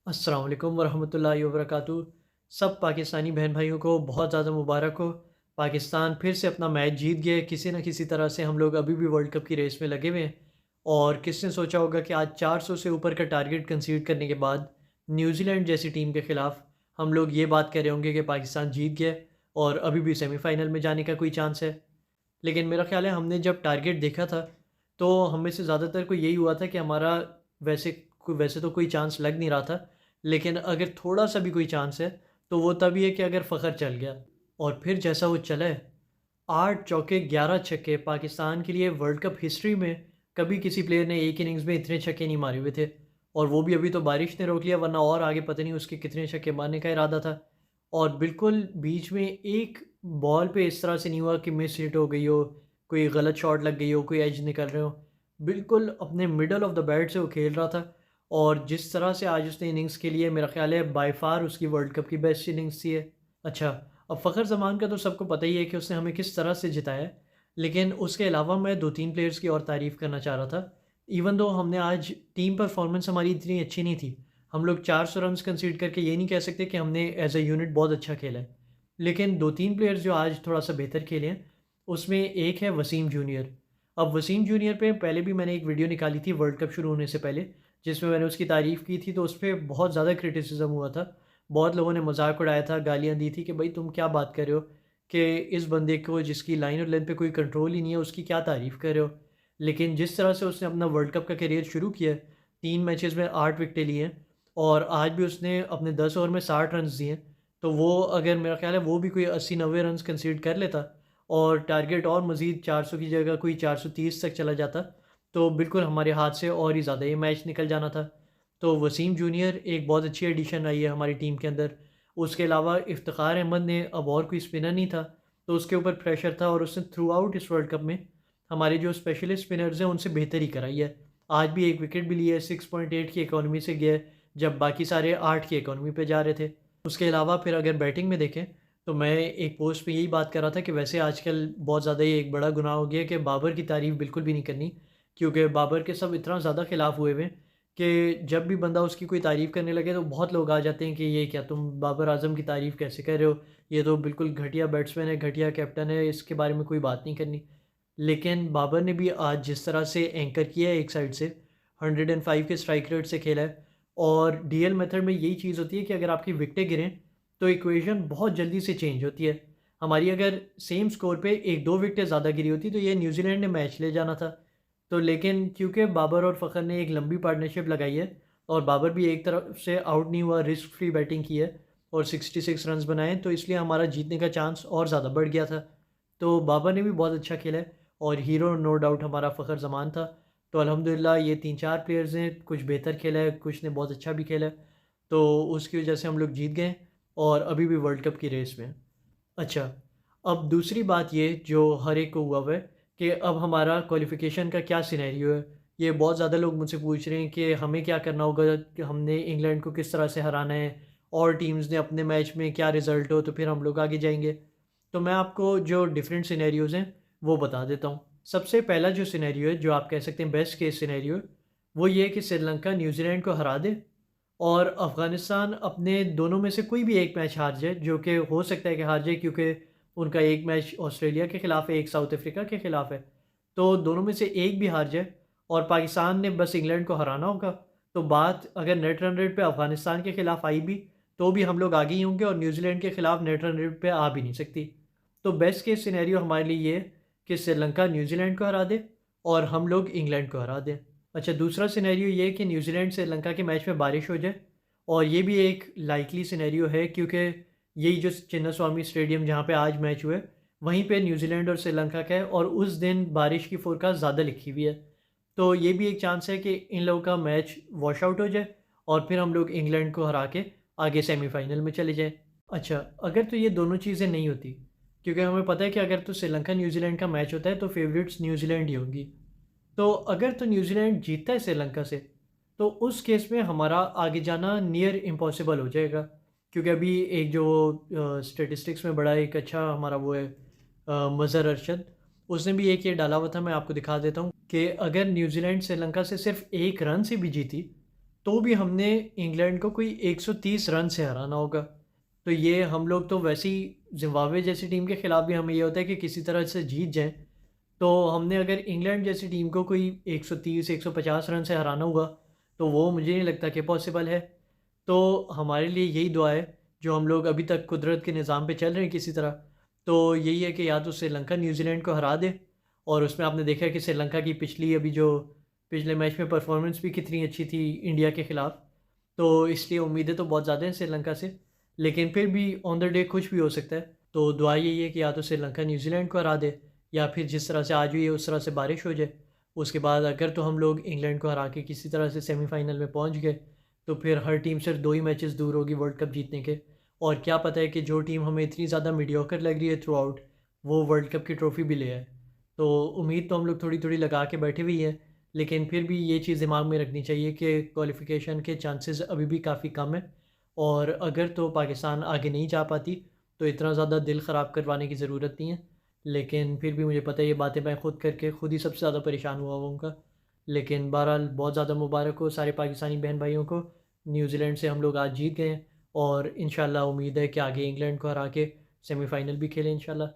अस्सलाम वालेकुम वरहमतुल्लाहि वबरकातुहू। सब पाकिस्तानी बहन भाइयों को बहुत ज़्यादा मुबारक हो। पाकिस्तान फिर से अपना मैच जीत गए। किसी न किसी तरह से हम लोग अभी भी वर्ल्ड कप की रेस में लगे हुए हैं। और किसने सोचा होगा कि आज 400 से ऊपर का टारगेट कंसीड करने के बाद न्यूजीलैंड जैसी टीम के ख़िलाफ़ हम लोग ये बात कह रहे होंगे कि पाकिस्तान जीत गया और अभी भी सेमीफ़ाइनल में जाने का कोई चांस है। लेकिन मेरा ख़्याल है हमने जब टारगेट देखा था, तो हम में से ज़्यादातर को यही हुआ था कि हमारा वैसे वैसे तो कोई चांस लग नहीं रहा था, लेकिन अगर थोड़ा-सा भी कोई चांस है, तो वो तभी है कि अगर फ़खर चल गया। और फिर जैसा वो चला है, 8 चौके 11 छक्के पाकिस्तान के लिए वर्ल्ड कप हिस्ट्री में कभी किसी प्लेयर ने एक इनिंग्स में इतने छक्के नहीं मारे हुए थे। और वो भी अभी तो बारिश ने रोक लिया, वरना और आगे पता नहीं उसके कितने छक्के मारने का इरादा था। और बिल्कुल बीच में एक बॉल पे इस तरह से नहीं हुआ कि मिस हिट हो गई हो, कोई गलत शॉट लग गई हो, कोई एज निकल रहे हो। बिल्कुल अपने मिडल ऑफ द बैट से वो खेल रहा था। और जिस तरह से आज उसने इनिंग्स खेली है, मेरा ख़्याल है बाय फ़ार उसकी वर्ल्ड कप की बेस्ट इनिंग्स थी है। अच्छा, अब फ़खर ज़मान का तो सबको पता ही है कि उसने हमें किस तरह से जिताया है। लेकिन उसके अलावा मैं 2-3 प्लेयर्स की और तारीफ़ करना चाह रहा था। इवन दो हमने आज टीम परफ़ॉर्मेंस हमारी इतनी अच्छी नहीं थी। हम लोग 400 रन्स कंसीड करके ये नहीं कह सकते कि हमने एज़ अ यूनिट बहुत अच्छा खेला है। लेकिन 2-3 प्लेयर्स जो आज थोड़ा-सा बेहतर खेले हैं, उसमें एक है वसीम जूनियर। अब वसीम जूनियर पे पहले भी मैंने एक वीडियो निकाली थी वर्ल्ड कप शुरू होने से पहले, जिसमें मैंने उसकी तारीफ़ की थी, तो उस पे बहुत ज़्यादा क्रिटिसिज़्म हुआ था। बहुत लोगों ने मज़ाक उड़ाया था, गालियाँ दी थी कि भई तुम क्या बात कर रहे हो कि इस बंदे को जिसकी लाइन और लेंथ पे कोई कंट्रोल ही नहीं है, उसकी क्या तारीफ़ कर रहे हो। लेकिन जिस तरह से उसने अपना वर्ल्ड कप का करियर शुरू किया है, 3 मैचेज़ में 8 विकेटें ली हैं और आज भी उसने अपने 10 ओवर में 60 रन्स दिए हैं। तो वो अगर मेरा ख़्याल है वो भी कोई 80-90 रन्स कंसीड कर लेता और टारगेट और मज़ीद 400 की जगह कोई 430 तक चला जाता, तो बिल्कुल हमारे हाथ से और ही ज़्यादा ये मैच निकल जाना था। तो वसीम जूनियर एक बहुत अच्छी एडिशन आई है हमारी टीम के अंदर। उसके अलावा इफ्तिखार अहमद ने अब और कोई स्पिनर नहीं था, तो उसके ऊपर प्रेशर था और उसने थ्रू आउट इस वर्ल्ड कप में हमारे जो स्पेशलिस्ट स्पिनर्स हैं उनसे बेहतरी कराई है। आज भी एक विकेट भी ली है, 6.8 की इकॉनमी से गया है, जब बाकी सारे 8 की इकॉनमी पे जा रहे थे। उसके अलावा फिर अगर बैटिंग में देखें, तो मैं एक पोस्ट पे यही बात कर रहा था कि वैसे आजकल बहुत ज़्यादा ये एक बड़ा गुनाह हो गया है कि बाबर की तारीफ़ बिल्कुल भी नहीं करनी, क्योंकि बाबर के सब इतना ज़्यादा खिलाफ़ हुए हुए हैं कि जब भी बंदा उसकी कोई तारीफ़ करने लगे तो बहुत लोग आ जाते हैं कि ये क्या तुम बाबर आज़म की तारीफ़ कैसे कर रहे हो? ये तो बिल्कुल घटिया बैट्समैन है, घटिया कैप्टन है, इसके बारे में कोई बात नहीं करनी। लेकिन बाबर ने भी आज जिस तरह से एंकर किया है एक साइड से, 105 के स्ट्राइक रेट से खेला है। और डीएल मेथड में यही चीज़ होती है कि अगर आपकी विकेटें गिरें, तो इक्वेशन बहुत जल्दी से चेंज होती है। हमारी अगर सेम स्कोर पे 1-2 विकेटें ज़्यादा गिरी होती, तो ये न्यूज़ीलैंड ने मैच ले जाना था। तो लेकिन क्योंकि बाबर और फ़खर ने एक लंबी पार्टनरशिप लगाई है और बाबर भी एक तरफ से आउट नहीं हुआ, रिस्क फ्री बैटिंग की है और 66 रन्स बनाए, तो इसलिए हमारा जीतने का चांस और ज़्यादा बढ़ गया था। तो बाबर ने भी बहुत अच्छा खेला है और हीरो नो डाउट हमारा फ़खर ज़मान था। तो अल्हम्दुलिल्लाह ये 3-4 प्लेयर्स हैं, कुछ बेहतर खेला है, कुछ ने बहुत अच्छा भी खेला है। तो उसकी वजह से हम लोग जीत गए और अभी भी वर्ल्ड कप की रेस में हैं। अच्छा, अब दूसरी बात ये जो हर एक को हुआ हुआ है कि अब हमारा क्वालिफ़िकेशन का क्या सिनेरियो है? ये बहुत ज़्यादा लोग मुझसे पूछ रहे हैं कि हमें क्या करना होगा, कि हमने इंग्लैंड को किस तरह से हराना है और टीम्स ने अपने मैच में क्या रिज़ल्ट हो तो फिर हम लोग आगे जाएँगे। तो मैं आपको जो डिफरेंट सिनेरियोज़ हैं वो बता देता हूँ। सबसे पहला जो सिनेरियो है, जो आप कह सकते हैं बेस्ट केस सिनेरियो है, वो ये है कि श्रीलंका न्यूज़ीलैंड को हरा दे और अफ़गानिस्तान अपने दोनों में से कोई भी एक मैच हार जाए, जो कि हो सकता है कि हार जाए क्योंकि उनका एक मैच ऑस्ट्रेलिया के ख़िलाफ़ है, एक साउथ अफ्रीका के ख़िलाफ़ है। तो दोनों में से एक भी हार जाए और पाकिस्तान ने बस इंग्लैंड को हराना होगा, तो बात अगर नेट रन रेट पे अफ़गानिस्तान के ख़िलाफ़ आई भी, तो भी हम लोग आगे ही होंगे और न्यूज़ीलैंड के ख़िलाफ़ नेट रन रेट पे आ भी नहीं सकती। तो बेस्ट केस सिनेरियो हमारे लिए ये है कि श्रीलंका न्यूज़ीलैंड को हरा दे और हम लोग इंग्लैंड को हरा दें। अच्छा, दूसरा सिनेरियो ये है कि न्यूज़ीलैंड श्रीलंका के मैच में बारिश हो जाए और ये भी एक लाइकली सिनेरियो है क्योंकि यही जो चिन्नास्वामी स्टेडियम जहाँ पे आज मैच हुए, वहीं पे न्यूज़ीलैंड और श्रीलंका का है और उस दिन बारिश की फ़ोरकास्ट ज़्यादा लिखी हुई है। तो ये भी एक चांस है कि इन लोगों का मैच वॉश आउट हो जाए और फिर हम लोग इंग्लैंड को हरा के आगे सेमीफ़ाइनल में चले जाएँ। अच्छा, अगर तो ये दोनों चीज़ें नहीं होती, क्योंकि हमें पता है कि अगर तो श्रीलंका न्यूज़ीलैंड का मैच होता है तो फ़ेवरेट्स न्यूज़ीलैंड ही होंगी। तो अगर तो न्यूज़ीलैंड जीतता है श्रीलंका से, तो उस केस में हमारा आगे जाना नियर इम्पॉसिबल हो जाएगा। क्योंकि अभी एक जो स्टैटिस्टिक्स में बड़ा एक अच्छा हमारा वो है, मज़हर अरशद, उसने भी एक ये डाला हुआ था, मैं आपको दिखा देता हूँ कि अगर न्यूज़ीलैंड श्रीलंका से सिर्फ 1 रन से भी जीती, तो भी हमने इंग्लैंड को कोई 130 रन से हराना होगा। तो ये हम लोग तो वैसे ही ज़िम्बाब्वे जैसी टीम के ख़िलाफ़ भी हमें ये होता है कि किसी तरह से जीत जाएँ। तो हमने अगर इंग्लैंड जैसी टीम को कोई 130-150 रन से हराना हुआ, तो वो मुझे नहीं लगता कि पॉसिबल है। तो हमारे लिए यही दुआ है, जो हम लोग अभी तक कुदरत के निज़ाम पे चल रहे हैं किसी तरह, तो यही है कि या तो श्रीलंका न्यूज़ीलैंड को हरा दे। और उसमें आपने देखा है कि श्रीलंका की पिछली अभी जो पिछले मैच में परफ़ॉर्मेंस भी कितनी अच्छी थी इंडिया के ख़िलाफ़। तो इसलिए उम्मीदें तो बहुत ज़्यादा हैं श्रीलंका से, लेकिन फिर भी ऑन द डे कुछ भी हो सकता है। तो दुआ यही है कि या तो श्रीलंका न्यूज़ीलैंड को हरा दे, या फिर जिस तरह से आज हुई है उस तरह से बारिश हो जाए। उसके बाद अगर तो हम लोग इंग्लैंड को हरा के किसी तरह से सेमीफ़ाइनल में पहुंच गए, तो फिर हर टीम सिर्फ 2 ही मैचेस दूर होगी वर्ल्ड कप जीतने के। और क्या पता है कि जो टीम हमें इतनी ज़्यादा मीडियोकर लग रही है थ्रू आउट, वो वर्ल्ड कप की ट्रॉफ़ी भी ले आए। तो उम्मीद तो हम लोग थोड़ी-थोड़ी लगा के बैठे हुए ही हैं, लेकिन फिर भी ये चीज़ दिमाग में रखनी चाहिए कि क्वालिफ़िकेशन के चांसेस अभी भी काफ़ी कम है। और अगर तो पाकिस्तान आगे नहीं जा पाती, तो इतना ज़्यादा दिल ख़राब करवाने की ज़रूरत नहीं है। लेकिन फिर भी मुझे पता है ये बातें मैं खुद करके खुद ही सबसे ज़्यादा परेशान हुआ होऊँगा। लेकिन बहरहाल बहुत ज़्यादा मुबारक हो सारे पाकिस्तानी बहन भाइयों को। न्यूज़ीलैंड से हम लोग आज जीत गए हैं, और इंशाल्लाह उम्मीद है कि आगे इंग्लैंड को हरा के सेमीफ़ाइनल भी खेलें इंशाल्लाह।